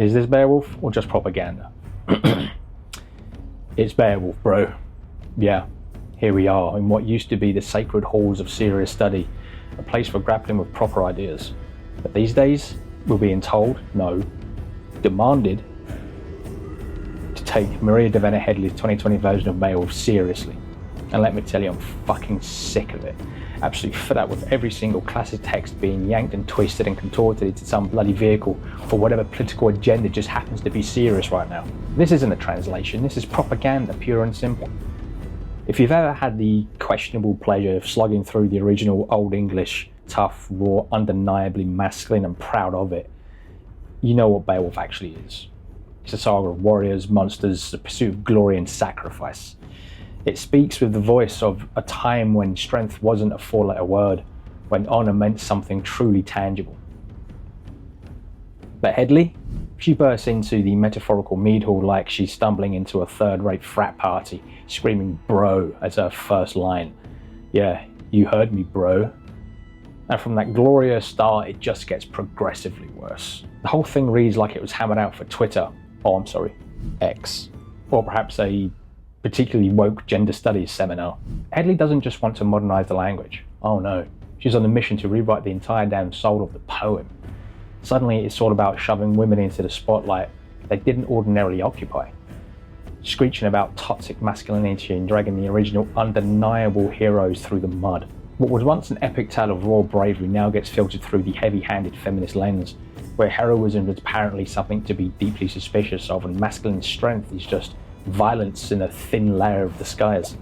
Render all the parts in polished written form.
Is this Beowulf or just propaganda? It's Beowulf, bro. Yeah, here we are in what used to be the sacred halls of serious study, a place for grappling with proper ideas. But these days, we're being told, no, demanded, to take Maria Davena Headley's 2020 version of Beowulf seriously. And let me tell you, I'm fucking sick of it. Absolutely fed up with every single classic text being yanked and twisted and contorted into some bloody vehicle for whatever political agenda just happens to be serious right now. This isn't a translation, this is propaganda, pure and simple. If you've ever had the questionable pleasure of slugging through the original Old English, tough, raw, undeniably masculine and proud of it, you know what Beowulf actually is. It's a saga of warriors, monsters, the pursuit of glory and sacrifice. It speaks with the voice of a time when strength wasn't a four-letter word, when honor meant something truly tangible. But Headley? She bursts into the metaphorical mead hall like she's stumbling into a third-rate frat party, screaming bro as her first line. Yeah, you heard me, bro. And from that glorious start, it just gets progressively worse. The whole thing reads like it was hammered out for Twitter, X, or perhaps a particularly woke gender studies seminar. Headley doesn't just want to modernise the language. Oh no, she's on a mission to rewrite the entire damn soul of the poem. Suddenly it's all about shoving women into the spotlight they didn't ordinarily occupy. Screeching about toxic masculinity and dragging the original undeniable heroes through the mud. What was once an epic tale of raw bravery now gets filtered through the heavy-handed feminist lens, where heroism is apparently something to be deeply suspicious of and masculine strength is just violence in a thin layer of disguise.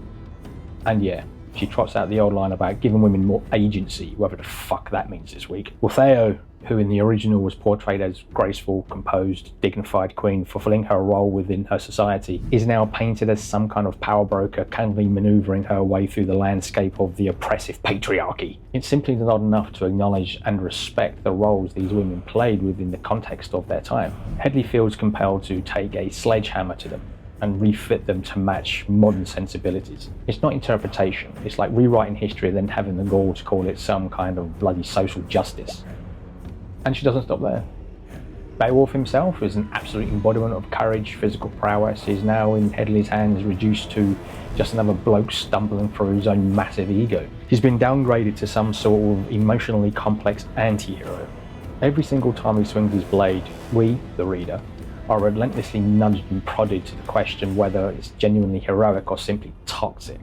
And yeah, she trots out the old line about giving women more agency, whatever the fuck that means this week. Well, Theo, who in the original was portrayed as graceful, composed, dignified queen fulfilling her role within her society, is now painted as some kind of power broker cunningly manoeuvring her way through the landscape of the oppressive patriarchy. It's simply not enough to acknowledge and respect the roles these women played within the context of their time. Headley feels compelled to take a sledgehammer to them and refit them to match modern sensibilities. It's not interpretation, it's like rewriting history and then having the gall to call it some kind of bloody social justice. And she doesn't stop there. Beowulf himself is an absolute embodiment of courage, physical prowess. He's now in Headley's hands reduced to just another bloke stumbling through his own massive ego. He's been downgraded to some sort of emotionally complex anti-hero. Every single time he swings his blade, we, the reader, are relentlessly nudged and prodded to the question whether it's genuinely heroic or simply toxic.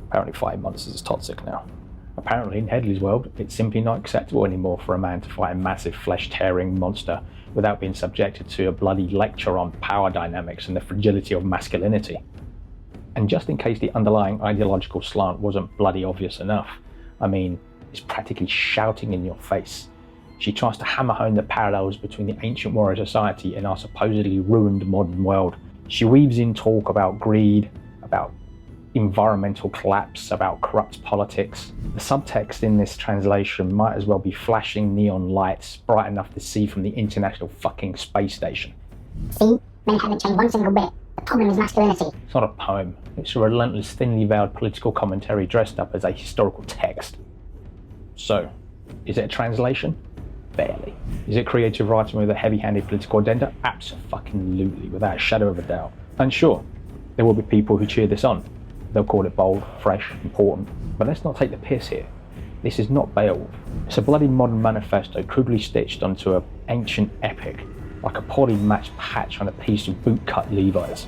Apparently 5 months is toxic now. Apparently in Headley's world, it's simply not acceptable anymore for a man to fight a massive flesh-tearing monster without being subjected to a bloody lecture on power dynamics and the fragility of masculinity. And just in case the underlying ideological slant wasn't bloody obvious enough, I mean, it's practically shouting in your face. She tries to hammer home the parallels between the ancient warrior society and our supposedly ruined modern world. She weaves in talk about greed, about environmental collapse, about corrupt politics. The subtext in this translation might as well be flashing neon lights bright enough to see from the International fucking Space Station. See? Men haven't changed one single bit. The problem is masculinity. It's not a poem. It's a relentless, thinly veiled political commentary dressed up as a historical text. So, is it a translation? Barely. Is it creative writing with a heavy-handed political agenda? Absolutely, without a shadow of a doubt. And sure, there will be people who cheer this on. They'll call it bold, fresh, important. But let's not take the piss here. This is not Beowulf. It's a bloody modern manifesto crudely stitched onto an ancient epic, like a poorly matched patch on a piece of bootcut Levi's.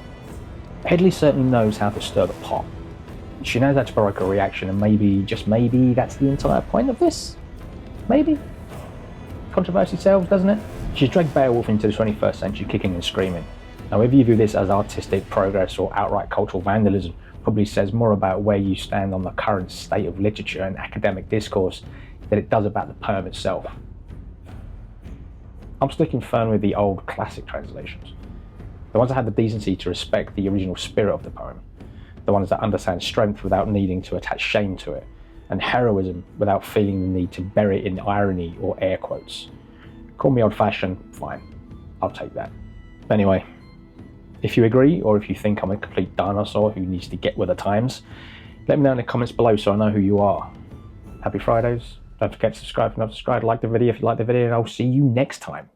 Headley certainly knows how to stir the pot. She knows how to provoke a reaction, and maybe, just maybe, that's the entire point of this? Maybe? Controversy sells, doesn't it? She's dragged Beowulf into the 21st century kicking and screaming. Now, whether you view this as artistic progress or outright cultural vandalism probably says more about where you stand on the current state of literature and academic discourse than it does about the poem itself. I'm sticking firm with the old classic translations. The ones that have the decency to respect the original spirit of the poem. The ones that understand strength without needing to attach shame to it, and heroism without feeling the need to bury it in irony or air quotes. Call me old-fashioned, fine, I'll take that. Anyway, if you agree, or if you think I'm a complete dinosaur who needs to get with the times, let me know in the comments below so I know who you are. Happy Fridays, don't forget to subscribe if you're not subscribed, like the video if you like the video, and I'll see you next time.